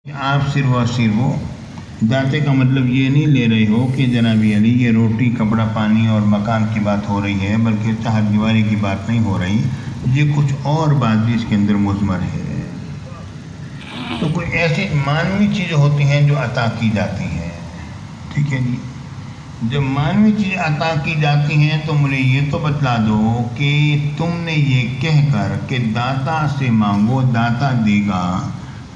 آپ صرف اور صرف داتے کا مطلب یہ نہیں لے رہے ہو کہ جناب علی یہ روٹی کپڑا پانی اور مکان کی بات ہو رہی ہے، بلکہ چہر دیواری کی بات نہیں ہو رہی، یہ کچھ اور بات بھی اس کے اندر مضمر ہے۔ تو کوئی ایسی مانوی چیزیں ہوتی ہیں جو عطا کی جاتی ہیں، ٹھیک ہے جی۔ جب مانوی چیزیں عطا کی جاتی ہیں تو مجھے یہ تو بتلا دو کہ تم نے یہ کہہ کر کہ داتا سے مانگو داتا دے گا،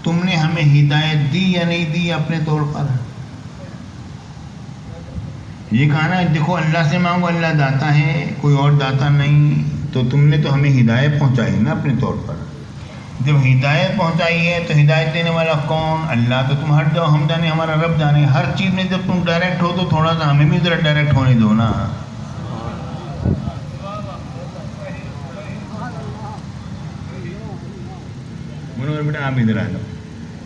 تم نے ہمیں ہدایت دی یا نہیں دی اپنے طور پر؟ یہ کہا نا دیکھو اللہ سے مانگو اللہ داتا ہے، کوئی اور داتا نہیں، تو تم نے تو ہمیں ہدایت پہنچائی نا اپنے طور پر۔ جب ہدایت پہنچائی ہے تو ہدایت دینے والا کون؟ اللہ۔ تو تم ہٹ جاؤ، ہم جانے ہمارا رب جانے۔ ہر چیز میں جب تم ڈائریکٹ ہو تو تھوڑا سا ہمیں بھی ذرا ڈائریکٹ ہونے دو نا۔ منور بیٹا آپ ادھر آ جاؤ،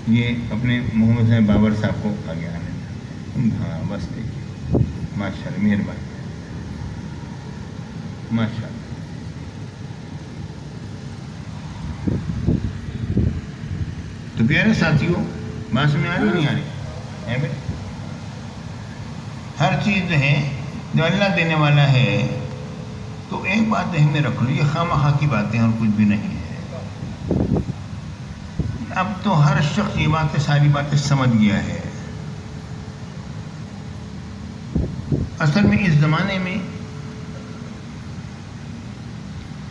یہ اپنے محمد صاحب بابر صاحب کو آگے آنے دیں۔ ہاں بس دیکھیے، ماشاء اللہ، مہربانی، ماشاء اللہ۔ تو پیارے ساتھیوں، بات سمجھ آ رہی نہیں آ رہی؟ ہر چیز جو ہے جو اللہ دینے والا ہے، تو ایک بات ذہن میں رکھ لو، یہ خواہ کی باتیں اور کچھ بھی نہیں ہے۔ اب تو ہر شخص یہ باتیں ساری باتیں سمجھ گیا ہے۔ اصل میں اس زمانے میں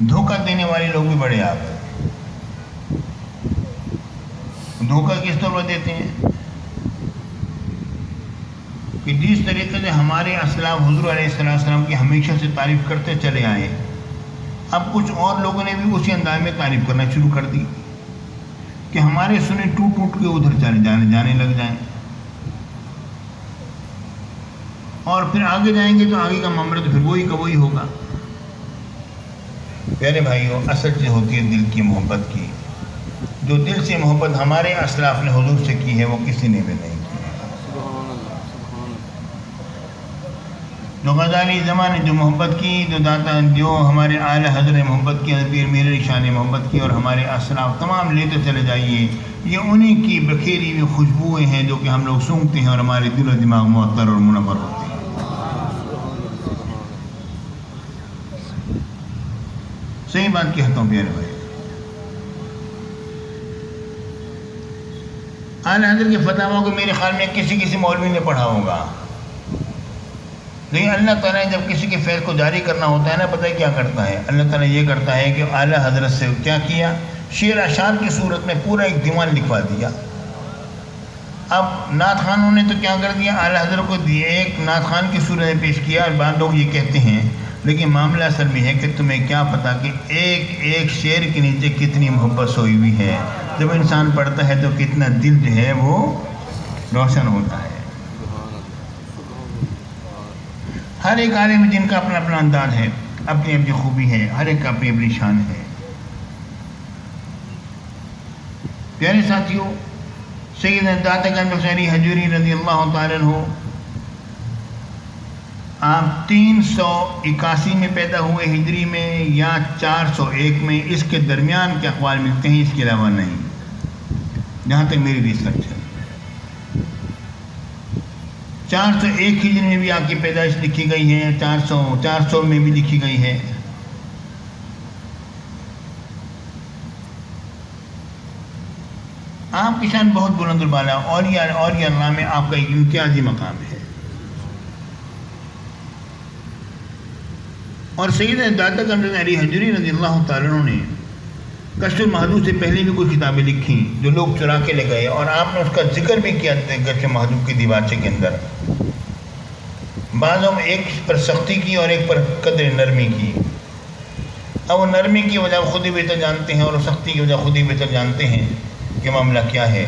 دھوکہ دینے والے لوگ بھی بڑے آپ ہیں۔ دھوکہ کس طور پر دیتے ہیں کہ جس طریقے سے ہمارے اسلاف حضور علیہ السلام کی ہمیشہ سے تعریف کرتے چلے آئے، اب کچھ اور لوگوں نے بھی اسی انداز میں تعریف کرنا شروع کر دی کہ ہمارے سنے ٹوٹ ٹوٹ کے ادھر جانے لگ جائیں، اور پھر آگے جائیں گے تو آگے کا معاملہ تو پھر وہی کا وہی ہوگا۔ پیارے بھائیوں، اصل چیز ہوتی ہے دل کی محبت کی۔ جو دل سے محبت ہمارے اسلاف نے حضور سے کی ہے وہ کسی نے بھی نہیں کی ہے۔ جو غزالی زمانے جو محبت کی، جو ہمارے اعلیٰ حضرت نے محبت کی، پیر میر علی شاہ نے محبت کی، اور ہمارے اسلاف تمام لیتے چلے جائیے، یہ انہی کی بکھیری ہوئی خوشبوئیں ہیں جو کہ ہم لوگ سونگھتے ہیں اور ہمارے دل و دماغ معطر اور منور ہوتے ہیں۔ صحیح بات کہتا ہوں پیارے بھائی۔ اعلیٰ حضرت کے فتاویٰ کو میرے خیال میں کسی مولوی نے پڑھا ہوگا، لیکن اللہ تعالیٰ نے جب کسی کے فیض کو جاری کرنا ہوتا ہے نا، پتہ ہے کیا کرتا ہے؟ اللہ تعالیٰ یہ کرتا ہے کہ اعلیٰ حضرت سے کیا کیا، شعر اشعار کی صورت میں پورا ایک دیوان لکھوا دیا۔ اب نعت خانوں نے تو کیا کر دیا، اعلیٰ حضرت کو ایک نعت خان کی صورت میں پیش کیا، اور بعض لوگ یہ کہتے ہیں، لیکن معاملہ اصل میں ہے کہ تمہیں کیا پتا کہ ایک شعر کے نیچے کتنی محبت سوئی ہوئی ہے۔ جب انسان پڑھتا ہے تو کتنا دل جو ہے وہ روشن ہوتا ہے۔ ہر ایک عالم جن کا اپنا اپنا انداز ہے، اپنی اپنی خوبی ہے، ہر ایک کا اپنی اپنی شان ہے۔ پیارے ساتھیوں، سید داتا گنج حسینی حجویری رضی اللہ تعالیٰ عنہ آپ 381 میں پیدا ہوئے ہجری میں یا 401 میں، اس کے درمیان کے اقوال ملتے ہیں، اس کے علاوہ نہیں، جہاں تک میری ریسرچ ہے۔ 401 ہجری میں بھی آپ کی پیدائش لکھی گئی ہے، 400 میں بھی لکھی گئی ہے۔ آپ کی شان بہت بلند و بالا، اولیاء اللہ میں آپ کا ایک امتیازی مقام ہے۔ اور سید داتا گنج علی حجویری رضی اللہ تعالیٰ عنہ نے کشف المحدود سے پہلے بھی کچھ کتابیں لکھی جو لوگ چرا کے لے گئے، اور آپ نے اس کا ذکر بھی کیا کشف المحدود کی دیباچے کے اندر۔ بعضوں میں ایک پر سختی کی اور ایک پر قدر نرمی کی۔ اب وہ نرمی کی وجہ خود ہی بہتر جانتے ہیں، اور سختی کی وجہ خود ہی بہتر جانتے ہیں کہ معاملہ کیا ہے۔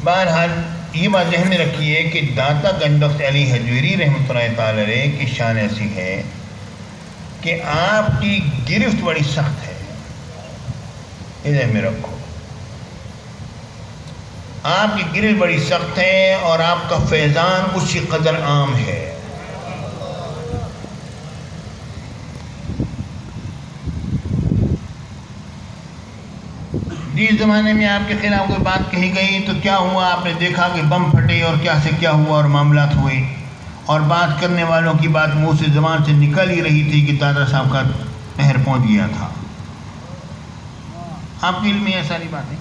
بہرحال یہ بات ذہن میں رکھیے کہ داتا گنج علی حجویری رحمۃ اللہ تعالی علیہ کی شان ایسی ہے کہ آپ کی گرفت بڑی سخت ہے، یہ ذہن میں رکھو۔ آپ کی گرفت بڑی سخت ہے اور آپ کا فیضان اسی قدر عام ہے۔ جس زمانے میں آپ کے خلاف کوئی بات کہی گئی تو کیا ہوا، آپ نے دیکھا کہ بم پھٹے اور کیا سے کیا ہوا اور معاملات ہوئے، اور بات کرنے والوں کی بات منہ سے زبان سے نکل ہی رہی تھی کہ دادا صاحب کا پہر پہنچ گیا تھا۔ آپ کے علم میں یہ ساری باتیں۔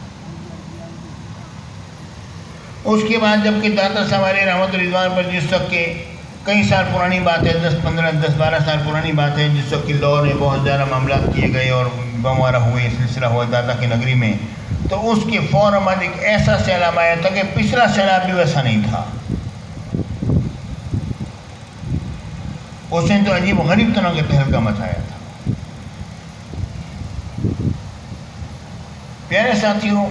اس کے بعد جب کہ داتا صاحب علیہ رحمت رضوان پر جس وقت کے کئی سال پرانی بات ہے، 10-12 سال پرانی بات ہے، جس وقت کی لاہور میں بہت زیادہ معاملات کیے گئے اور بم وغیرہ ہوئے، سلسلہ ہوا داتا کی نگری میں، تو اس کے فوراً بعد ایک ایسا سیلاب آیا تھا کہ پچھلا سیلاب بھی ویسا نہیں تھا۔ اس نے تو عجیب و غریب طرح کے تہلکہ مچایا تھا۔ پیارے ساتھیوں،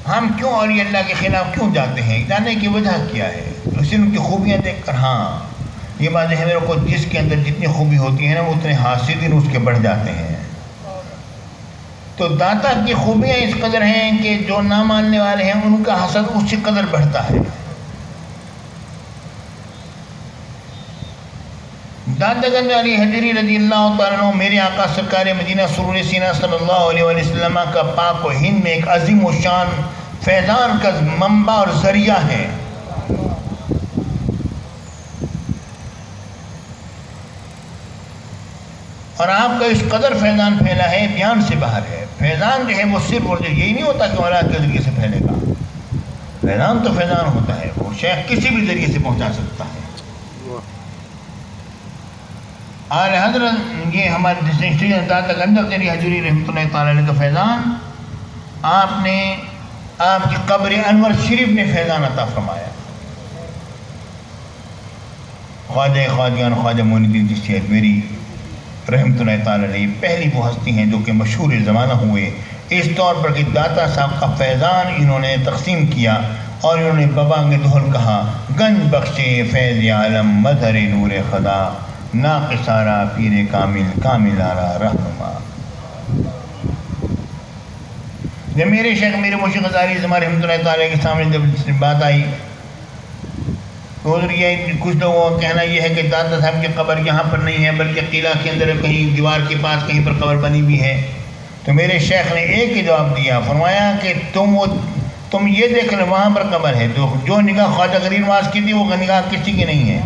ہم کیوں اولیاء اللہ کے خلاف کیوں جاتے ہیں؟ جانے کی وجہ کیا ہے؟ اس ان کی خوبیاں دیکھ کر، ہاں یہ بات ہے میرے کو، جس کے اندر جتنی خوبی ہوتی ہے نا وہ اتنے حاسدین اس کے بڑھ جاتے ہیں۔ تو داتا کی خوبیاں اس قدر ہیں کہ جو نہ ماننے والے ہیں ان کا حسد اس قدر بڑھتا ہے۔ داتا گنج علی حجری رضی اللہ تعالیٰ عنہ میرے آقا سرکار مدینہ سرور سینہ صلی اللہ علیہ وسلم کا پاک و ہند میں ایک عظیم و شان فیضان کا منبع اور ذریعہ ہے۔ اور آپ کا اس قدر فیضان پھیلا ہے، بیان سے باہر ہے۔ فیضان جو ہے وہ صرف اور یہی نہیں ہوتا کہ اولاد کے ذریعے سے پھیلے گا، فیضان تو فیضان ہوتا ہے، وہ شیخ کسی بھی ذریعے سے پہنچا سکتا ہے۔ اعلی حضرت یہ ہمارے ڈسٹنکشن داتا گنج علی حجری رحمۃ اللہ تعالیٰ علیہ کا فیضان، آپ نے آپ کی قبر انور شریف نے فیضان عطا فرمایا۔ خواجہ خواجگان خواجہ معین الدین چشتی اجمیری رحمۃ اللہ تعالیٰ علیہ پہلی وہ ہستی ہیں جو کہ مشہور زمانہ ہوئے اس طور پر کہ داتا صاحب کا فیضان انہوں نے تقسیم کیا اور انہوں نے ببانگ دہل کہا، گنج بخشے فیض عالم مظہر نور خدا، ناقصارا پیر کامل کامل آرا رہنما۔ جب میرے شیخ میرے مرشد غزالی زمان رحمۃ اللہ تعالیٰ کے سامنے جب بات آئی تو ادھر یہ کچھ لوگوں کا کہنا یہ ہے کہ داتا صاحب کی قبر یہاں پر نہیں ہے بلکہ قلعہ کے اندر کہیں دیوار کے پاس کہیں پر قبر بنی ہوئی ہے۔ تو میرے شیخ نے ایک ہی جواب دیا، فرمایا کہ تم یہ دیکھ لو وہاں پر قبر ہے، جو نگاہ خواجہ غریب نواز کی تھی وہ نگاہ کسی کی نہیں ہے۔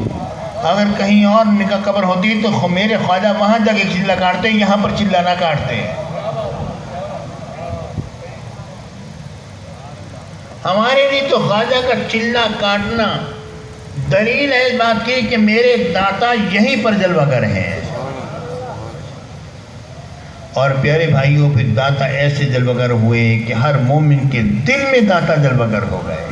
اگر کہیں اور نگاہ قبر ہوتی تو میرے خواجہ وہاں جا کے چلہ کاٹتے، یہاں پر چلہ نہ کاٹتے۔ ہمارے لیے تو خواجہ کا چلہ کاٹنا دلیل ہے اس بات کی کہ میرے داتا یہیں پر جلوہ گر ہیں۔ اور پیارے بھائیوں پھر داتا ایسے جلوہ گر ہوئے کہ ہر مومن کے دل میں داتا جلوہ گر ہو گئے۔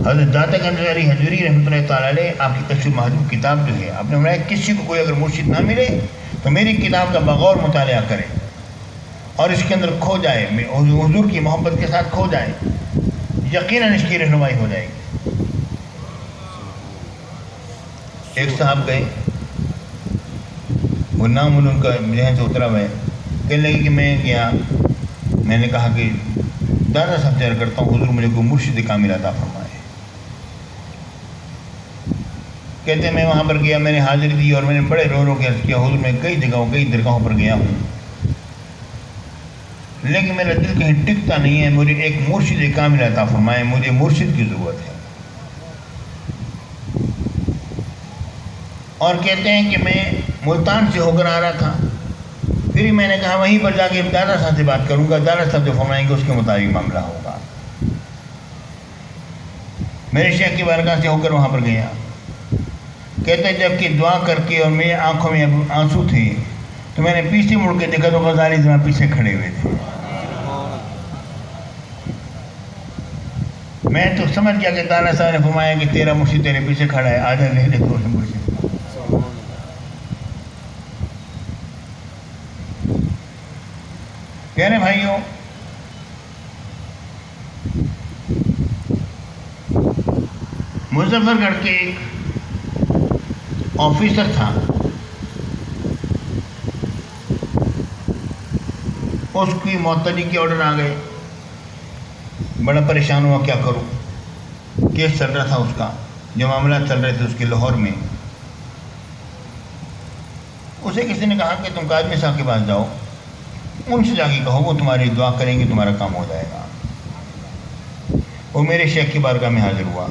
حضرت داتا گنج علی حجری رحمۃ اللہ تعالیٰ علیہ آپ کی کشف محجوب کتاب جو ہے، آپ نے فرمایا کسی کو کوئی اگر مرشد نہ ملے تو میری کتاب کا بغور مطالعہ کرے اور اس کے اندر کھو جائے، حضور کی محبت کے ساتھ کھو جائے، یقیناً اس کی رہنمائی ہو جائے گی۔ ایک صاحب گئے، وہ نام ان کا ذہن سے اترا ہوا ہے، کہنے لگے کہ میں گیا، میں نے کہا کہ دادا صاحب تیار کرتا ہوں حضور مجھے کوئی مرشد کامل عطا فرمائے۔ کہتے ہیں میں وہاں پر گیا، میں نے حاضری دی اور میں نے بڑے رو رو کے عرض کیا حضور میں کئی جگہوں کئی درگاہوں پر گیا ہوں لیکن میرا دل کہیں ٹکتا نہیں ہے، مجھے ایک مرشد کامل عطا فرمائے، مجھے مرشد کی ضرورت ہے۔ اور کہتے ہیں کہ میں ملتان سے ہو کر آ رہا تھا، پھر میں نے کہا وہیں پر جا کے دادا صاحب سے بات کروں گا، دادا صاحب جو فرمائیں گے اس کے مطابق معاملہ ہوگا۔ میرے شیخ کی بارگاہ سے ہو کر وہاں پر گیا، کہتے ہیں جب کہ دعا کر کے اور میری آنکھوں میں آنسو تھے تو میں نے پیچھے مڑ کے دیکھا تو غزالی زمان پیچھے کھڑے ہوئے تھے۔ میں تو سمجھ گیا کہ دادا صاحب نے فرمایا کہ تیرا مرشد تیرے پیچھے کھڑا ہے، آجا لے لے تو مرشد۔ پیارے بھائیوں، مظفر گڑھ کے ایک آفیسر تھا، اس کی معطلی کے آرڈر آ گئے، بڑا پریشان ہوا کیا کروں، کیس چل رہا تھا اس کا، جو معاملات چل رہے تھے اس کے لاہور میں۔ اسے کسی نے کہا کہ تم کاظمی صاحب کے پاس جاؤ، ان سے جا کے کہو وہ تمہاری دعا کریں گے، تمہارا کام ہو جائے گا۔ وہ میرے شیخ کی بارگاہ میں حاضر ہوا،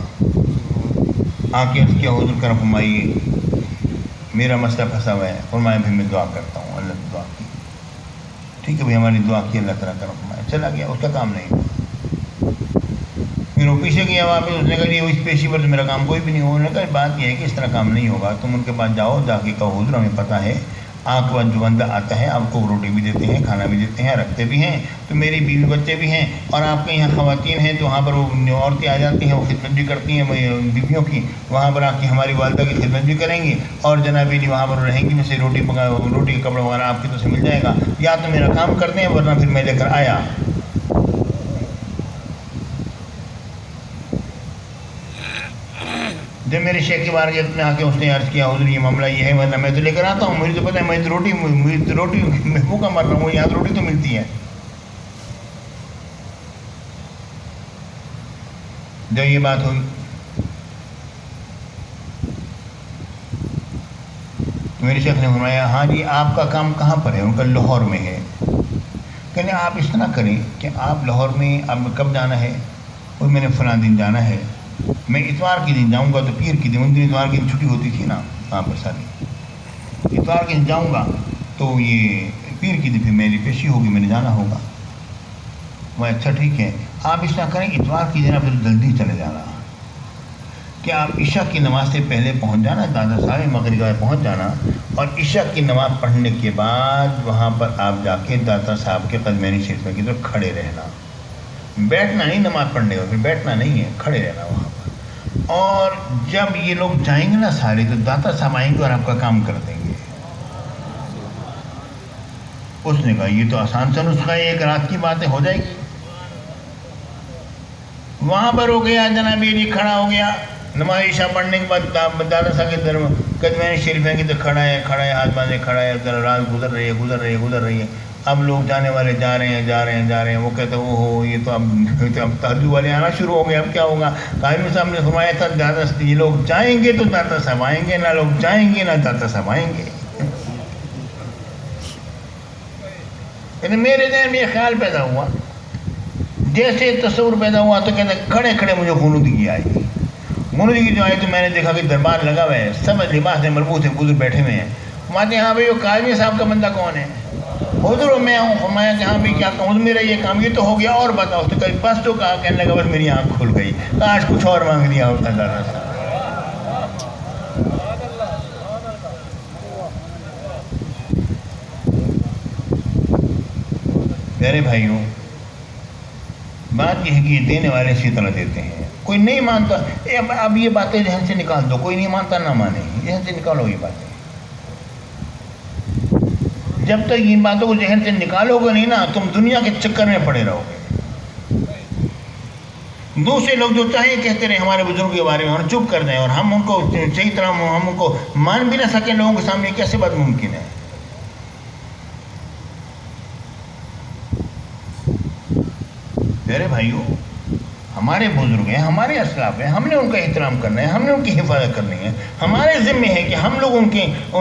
آ کے اس کے حضور کرم فرمائیے میرا مسئلہ پھنسا ہوا ہے، فرمایا بھی میں دعا کرتا ہوں۔ اللہ نے دعا کی، ٹھیک ہے بھائی ہماری دعا کی، اللہ تعالیٰ کرم فرمایا، چلا گیا، اس کا کام نہیں ہوا۔ پھر وہ پیچھے گیا واپس، اس نے کہا یہ اس پیشی پر تو میرا کام کوئی بھی نہیں ہوگا۔ انہوں نے کہا بات یہ ہے کہ اس طرح کام نہیں ہوگا، تم ان کے پاس جاؤ، جا کے کہو حضور ہمیں پتہ ہے آپ کے پاس جو بندہ آتا ہے آپ کو روٹی بھی دیتے ہیں، کھانا بھی دیتے ہیں، رکھتے بھی ہیں، تو میری بیوی بچے بھی ہیں، اور آپ کے یہاں خواتین ہیں تو وہاں پر وہ عورتیں آ جاتی ہیں، وہ خدمت بھی کرتی ہیں بیویوں کی، وہاں پر آ کے ہماری والدہ کی خدمت بھی کریں گی، اور جنابی جی وہاں پر رہیں گی، میں سے روٹی کا کپڑا وغیرہ آپ کی تو سے مل جائے گا، یا تو میرا کام کرتے ہیں ورنہ پھر میں لے کر آیا۔ جب میرے شیخ کے بارے میں آ کے اس نے عرض کیا حضور یہ معاملہ یہ ہے، ورنہ میں تو لے کر آتا ہوں، مجھے تو پتہ ہے میں روٹی میں بھوکا مر رہا ہوں، یہاں تو روٹی تو ملتی ہے۔ جب یہ بات ہوئی تو میرے شیخ نے فرمایا ہاں جی آپ کا کام کہاں پر ہے؟ ان کا لاہور میں ہے۔ کہنے آپ اس طرح کریں کہ آپ لاہور میں آپ کب جانا ہے؟ اور میں نے فلاں دن جانا ہے، میں اتوار کے دن جاؤں گا، تو پیر کے دن، ان دن اتوار کی دن چھٹی ہوتی تھی نا وہاں پر ساری، اتوار کے دن جاؤں گا تو یہ پیر کی دن پھر میری پیشی ہوگی، میں نے جانا ہوگا۔ وہ اچھا ٹھیک ہے، آپ اس طرح کریں اتوار کی دن آپ جلدی چلے جانا، کہ آپ عشاء کی نماز سے پہلے پہنچ جانا، دادا صاحب مغرب میں پہنچ جانا، اور عشاء کی نماز پڑھنے کے بعد وہاں پر آپ جا کے دادا صاحب کے قدمین شریف کی طرف کھڑے رہنا، بیٹھنا نہیں نماز پڑھنے کا، پھر بیٹھنا نہیں ہے، کھڑے رہنا وہاں پر۔ اور جب یہ لوگ جائیں گے نا سارے تو داتا صاحب آئیں گے اور آپ کا کام کر دیں گے۔ اس نے کہا یہ تو آسان سا نسخہ ہے، ایک رات کی باتیں ہو جائے گی۔ وہاں پر ہو گیا جناب یہ کھڑا ہو گیا، نماز عشاء پڑھنے کے بعد دادا صاحب کے قدمین شریفین کی تو کھڑا ہے، ہاتھ باندھے کھڑا ہے، رات گزر رہی ہے۔ اب لوگ جانے والے جا رہے ہیں، وہ کہتے ہیں اوہو یہ تو اب تہجد والے آنا شروع ہو گئے، اب کیا ہوگا؟ قائم صاحب نے فرمایا تھا دادا یہ لوگ جائیں گے تو داتا صاحب آئیں گے، نہ لوگ جائیں گے نہ داتا صاحب آئیں گے۔ یعنی میرے ذہن میں یہ خیال پیدا ہوا، جیسے تصور پیدا ہوا تو کہتے کھڑے کھڑے مجھے غنودگی آئی۔ غنودگی جو آئی تو میں نے دیکھا کہ دربار لگا ہوا ہے، سب لباس سے مربوط ہے، بزرگ بیٹھے ہوئے ہیں۔ فرماتے ہیں ہاں بھائی وہ قاضی صاحب کا بندہ کون ہے؟ حضور میں ہوں۔ فرمایا کہ ہاں بھی کیا کہوں، میرا یہ کام یہ تو ہو گیا، اور بتاؤ تو کہیں بس تو کہا، کہنے لگا بس میری آنکھ کھل گئی، کاش کچھ اور مانگ لیا ہوتا دادا صاحب۔ پیارے بھائیوں بات یہ ہے کہ یہ دینے والے اسی طرح دیتے ہیں، کوئی نہیں مانتا اب یہ باتیں ذہن سے نکال دو، کوئی نہیں مانتا نہ مانے، ذہن سے نکالو یہ باتیں۔ جب تک ان باتوں کو ذہن سے نکالو گے نہیں نا تم دنیا کے چکر میں پڑے رہو گے۔ دوسرے لوگ جو چاہے کہتے رہے ہمارے بزرگوں کے بارے میں، اور چپ کر دیں، اور ہم ان کو صحیح طرح ہم ان کو مان بھی نہ سکیں لوگوں کے سامنے، کیسے بات ممکن ہے؟ میرے بھائیوں ہمارے بزرگ ہیں، ہمارے اسلاف ہیں، ہم نے ان کا احترام کرنا ہے، ہم نے ان کی حفاظت کرنی ہے، ہمارے ذمہ ہے کہ ہم لوگ ان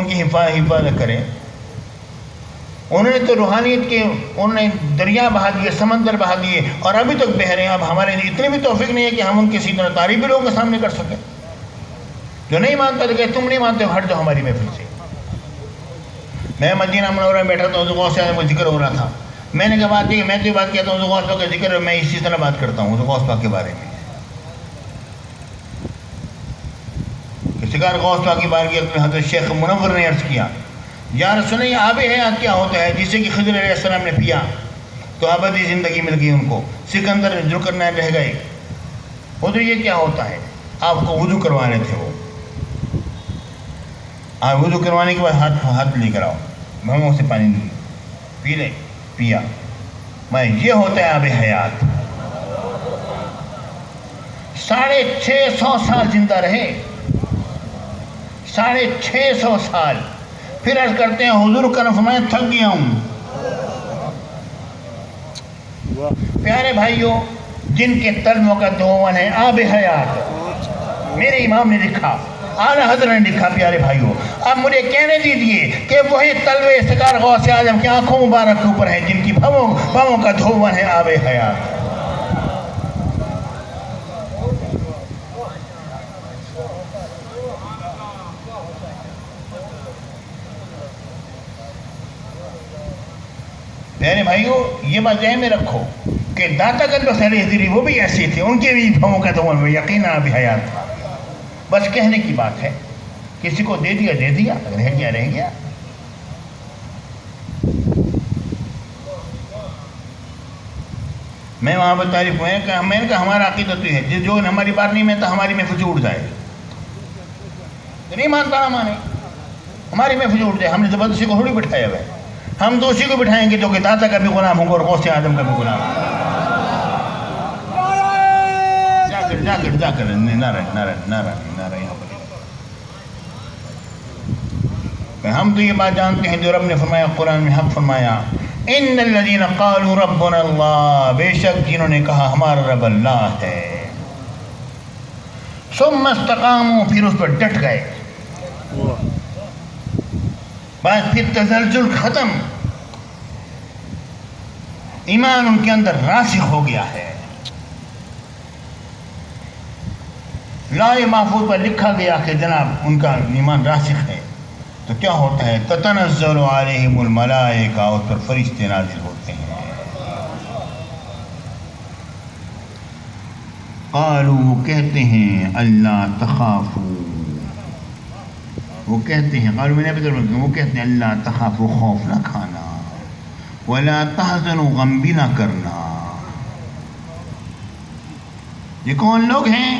کی حفاظت کریں۔ انہوں نے تو روحانیت کے انہوں نے دریا بہا دیے، سمندر بہا دیے، اور ابھی تک بہہ رہے ہیں۔ اب ہمارے لیے اتنی بھی توفیق نہیں ہے کہ ہم ان کی اسی طرح تعریف بھی لوگوں کے سامنے کر سکیں۔ جو نہیں مانتا تو کہ تم نہیں مانتے ہو، ہٹ جاؤ ہماری محفل سے۔ میں مدینہ منورہ میں بیٹھا تھا، حضور غوث پاک کا ذکر ہو رہا تھا، میں نے کہا بات یہ میں تو یہ بات کہتا ہوں حضور غوث پاک کا ذکر، میں اسی طرح بات کرتا ہوں حضور غوث پاک کے بارے میں۔ سرکار غوث پاک کی بارگاہ میں حضرت شیخ منور نے عرض کیا یا رسول اللہ آب حیات کیا ہوتا ہے؟ جسے کہ خضر علیہ السلام نے پیا تو ابدی زندگی مل گئی ان کو، سکندر ذوالقرنین رہ گئے۔ حضور یہ کیا ہوتا ہے؟ آپ کو وضو کروانے تھے وہ، آپ وضو کروانے کے بعد ہاتھ لے کر آؤ، بھنگوں سے پانی لی، پی لے، پیا، میں یہ ہوتا ہے آب حیات۔ 650 سال زندہ رہے، 650 سال۔ پھر عرض کرتے ہیں حضور کرم فرمائے تھک گیا ہوں۔ پیارے بھائیوں جن کے ترجموں کا دون ہے آب حیات، میرے امام نے لکھا اعلیٰ حضرت نے لکھا پیارے بھائیوں، اب مجھے کہنے دیجئے کہ وہی طلوع سرکار غوث اعظم کی آنکھوں مبارک کے اوپر ہے جن کی بھووں کا دھون ہے آب حیات۔ میرے بھائیوں یہ بات ذہن میں رکھو کہ داتا گنج بخش علیہ حضری وہ بھی ایسے تھے، ان کے بھی بھووں کا دھون یقیناً آب حیات تھا۔ بس کہنے کی بات ہے، کسی کو دے دیا دے دیا، رہ گیا رہ گیا۔ میں وہاں پر تعریف میں نے کہا ہمارا عقیدہ تو ہے جو ہماری بات نہیں مانتا ہماری محفل سے اٹھ جائے، نہیں مانتا نہ مانے، ہماری محفل سے اٹھ جائے۔ ہم نے زبردستی کو تھوڑی بٹھایا ہوا ہے، ہم تو اسی کو بٹھائیں گے جو کہ داتا کا بھی غلام ہوں گا اور غوث اعظم کا بھی غلام ہوں گا۔ جا کر نعرہ یہاں پر ہم تو یہ بات جانتے ہیں جو رب نے فرمایا قرآن میں، حق فرمایا ان الذین قالوا ربنا اللہ، بے شک جنہوں نے کہا ہمارا رب اللہ ہے، ثم استقاموا، پھر اس پر ڈٹ گئے، بعد پھر تزلزل ختم، ایمان ان کے اندر راسخ ہو گیا ہے، لوح محفوظ پر لکھا گیا کہ جناب ان کا ایمان راسخ ہے، تو کیا ہوتا ہے؟ تتنزل علیہم الملائکہ، اس پر فرشتے نازل ہوتے ہیں۔ قالوا، وہ کہتے ہیں اللہ تخافوا، وہ کہتے ہیں قالوا میں نے وہ کہتے ہیں اللہ تخافوا، خوف نہ کھانا، ولا تحزنوا، غم بھی نہ کرنا۔ یہ کون لوگ ہیں؟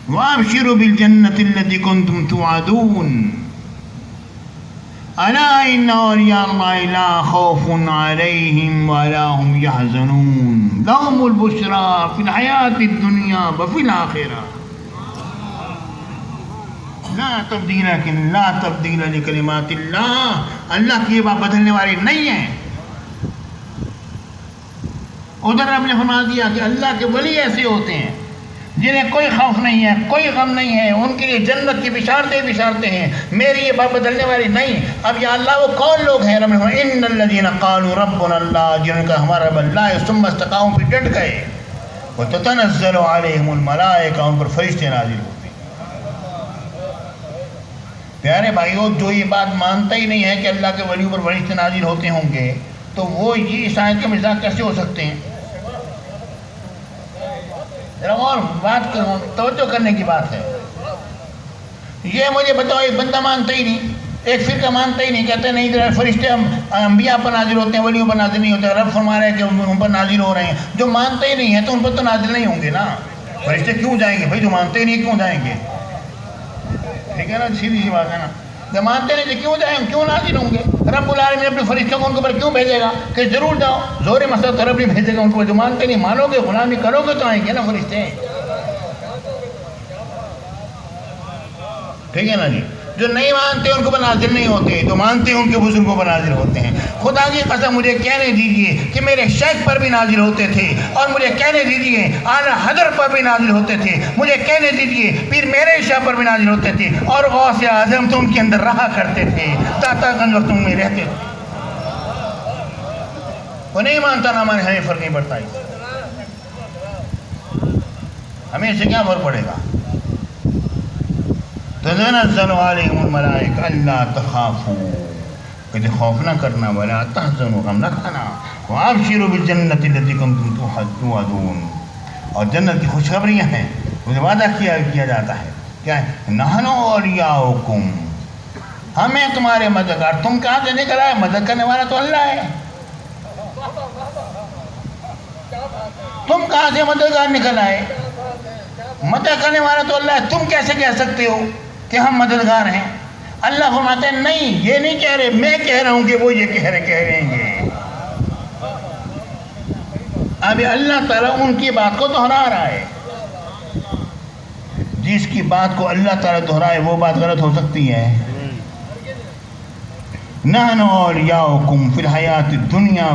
وَأَبْشِرُوا بِالْجَنَّةِ الَّتِي كُنْتُمْ تُوعَدُونَ أَلَا إِنَّ أَوْلِيَاءَ اللَّهِ لَا خَوْفٌ عَلَيْهِمْ وَلَا هُمْ يَحْزَنُونَ لَهُمُ الْبُشْرَى فِي الْحَيَاةِ الدُّنْيَا وَفِي الْآخِرَةِ لا تبدیل لکلمات اللہ، اللہ کی یہ بات بدلنے والی نہیں ہے۔ ادھر رب نے فرما دیا کہ اللہ کے ولی ایسے ہوتے ہیں جنہیں کوئی خوف نہیں ہے، کوئی غم نہیں ہے، ان کے لیے جنت کی بشارتیں ہیں، میری یہ بات بدلنے والی نہیں۔ اب یا اللہ وہ کون لوگ ہیں؟ رب نے فرمایا ان الذین قالوا ربنا اللہ، جنہوں کا ہمارا رب اللہ ہے، ثم استقاموا، پھر ڈٹ گئے، وتتنزل علیہم الملائکہ، ان پر فرشتے نازل ہوتے ہیں۔ پیارے بھائیو، جو یہ بات مانتا ہی نہیں ہے کہ اللہ کے ولیوں پر فرشتے نازل ہوتے ہوں گے، تو وہ یہ اس آیت کے مزاق کیسے ہو سکتے ہیں؟ اور بات کروں، توجہ کرنے کی بات ہے۔ یہ مجھے بتاؤ، ایک بندہ مانتا ہی نہیں، ایک فرقہ مانتا ہی نہیں، کہتے ہیں نہیں فرشتے انبیاء پر نازل ہوتے ہیں، ولیوں پر نازل نہیں ہوتے، رب فرما رہے ہیں کہ ان پر نازل ہو رہے ہیں۔ جو مانتے ہی نہیں ہیں تو ان پر تو نازل نہیں ہوں گے نا، فرشتے کیوں جائیں گے بھائی؟ جو مانتے ہی نہیں کیوں جائیں گے؟ ٹھیک ہے نا، سیدھی سی بات ہے نا، جب مانتے نہیں تو کیوں جائیں، کیوں نازل ہوں گے؟ رب العالمین اپنے فرشتوں کو ان کے اوپر کیوں بھیجے گا کہ ضرور جاؤ؟ زور مسئلہ تو رب نہیں بھیجے گا ان کو، جو مانتے نہیں، مانو گے، غلامی کرو گے تو آئیں گے نا فرشتے۔ ٹھیک ہے نا جی، جو نہیں مانتے ان کو پر نازل نہیں ہوتے، جو مانتے ہیں ان کے بزرگوں پر نازل ہوتے ہیں۔ خدا کی قسم مجھے کہنے دیجئے کہ میرے شیخ پر بھی نازل ہوتے تھے، اور مجھے کہنے دیجئے اعلیٰ حضرت پر بھی نازل ہوتے تھے، مجھے کہنے دیجئے پیر میرے شاہ پر بھی نازل ہوتے تھے، اور غوث اعظم تو ان کے اندر رہا کرتے تھے، داتا گنج وقت میں رہتے تھے۔ وہ نہیں مانتا نہ مانے، ہمیں فرق نہیں پڑتا، ہمیں اس سے کیا فرق پڑے گا؟ تنزل علیہم الملائکہ الا تخافوا، کہ خوف نہ کرنا، ولا تحزنوا، غم نہ کھانا، وابشروا بالجنۃ التی کنتم توعدون، اور جنت کی خوشخبریاں ہیں، مجھے وعدہ کیا جاتا ہے، کیا ہے؟ نحن اولیاؤکم، ہمیں تمہارے مددگار۔ تم کہاں سے نکل آئے؟ مدد کرنے والا تو اللہ ہے، تم کہاں سے مددگار نکل آئے؟ مدد کرنے والا تو اللہ ہے، تم کیسے کہہ سکتے ہو کہ ہم مددگار ہیں؟ اللہ فرماتے ہیں نہیں، یہ نہیں کہہ رہے، میں کہہ رہا ہوں کہ وہ یہ کہہ رہے ہیں۔ اب اللہ تعالیٰ ان کی بات کو دہرا رہا ہے، جس کی بات کو اللہ تعالیٰ دہرائے وہ بات غلط ہو سکتی ہے؟ نحن اولیاؤکم فی الحیات الدنیا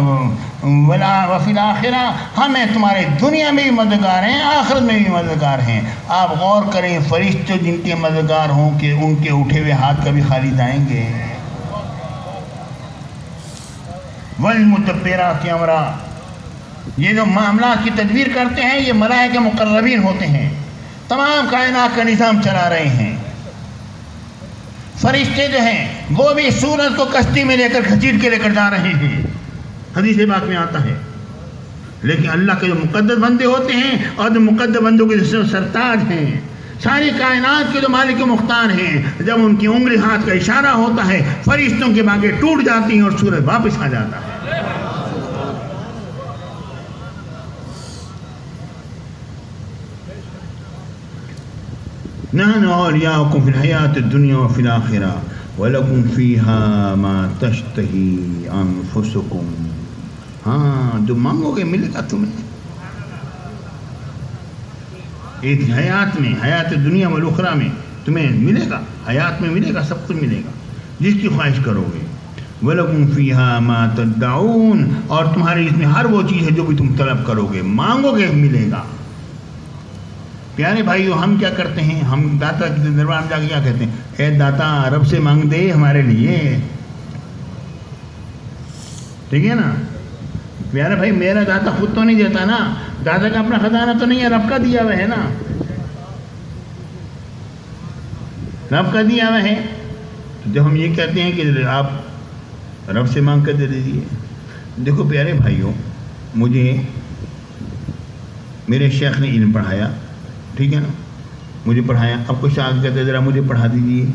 وفی الآخرہ، ہمیں تمہارے دنیا میں بھی مددگار ہیں، آخرت میں بھی مددگار ہیں۔ آپ غور کریں، فرشتے جن کے مددگار ہوں کہ ان کے اٹھے ہوئے ہاتھ کبھی خالی جائیں گے؟ والمدبرات امرا، یہ جو معاملات کی تدبیر کرتے ہیں یہ ملائکہ مقربین ہوتے ہیں، تمام کائنات کا نظام چلا رہے ہیں۔ فرشتے جو ہیں وہ بھی سورج کو کشتی میں لے کر گھسیٹ کے لے کر جا رہے ہیں، حدیث پاک میں آتا ہے۔ لیکن اللہ کے جو مقدس بندے ہوتے ہیں اور جو مقدس بندوں کے سرتاج ہیں، ساری کائنات کے جو مالک و مختار ہیں، جب ان کی انگلی ہاتھ کا اشارہ ہوتا ہے فرشتوں کی باگیں ٹوٹ جاتی ہیں اور سورج واپس آ جاتا ہے۔ نحن اولیاؤکم فی الحیات الدنیا وفی الآخرہ ولکم فیہا ما تشتہی انفسکم، ہاں جو مانگو گے ملے گا تمہیں، ایک حیات میں، حیات دنیا والاخرہ میں تمہیں ملے گا، حیات میں ملے گا، سب کچھ ملے گا جس کی خواہش کرو گے۔ وَلَكُمْ فِيهَا مَا تَدَّعُونَ، اور تمہارے اس میں ہر وہ چیز ہے جو بھی تم طلب کرو گے، مانگو گے ملے گا۔ پیارے بھائیو، ہم کیا کرتے ہیں؟ ہم داتا کے دربار میں جا کے کیا کہتے ہیں؟ اے داتا رب سے مانگ دے ہمارے لیے، ٹھیک ہے نا؟ پیارے بھائی، میرا داتا خود تو نہیں دیتا نا، داتا کا اپنا خزانہ تو نہیں ہے، رب کا دیا ہوا ہے نا، رب کا دیا ہوا ہے۔ جب ہم یہ کہتے ہیں کہ آپ رب سے مانگ کر دے دیجیے، دیکھو پیارے بھائیوں، مجھے میرے شیخ نے علم پڑھایا، ٹھیک ہے نا، مجھے پڑھایا، اب کچھ آگے کہتے ذرا مجھے پڑھا دیجیے،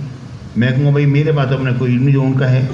میں کہوں گا بھائی میرے پاس اپنا کوئی علم جو ان کا ہے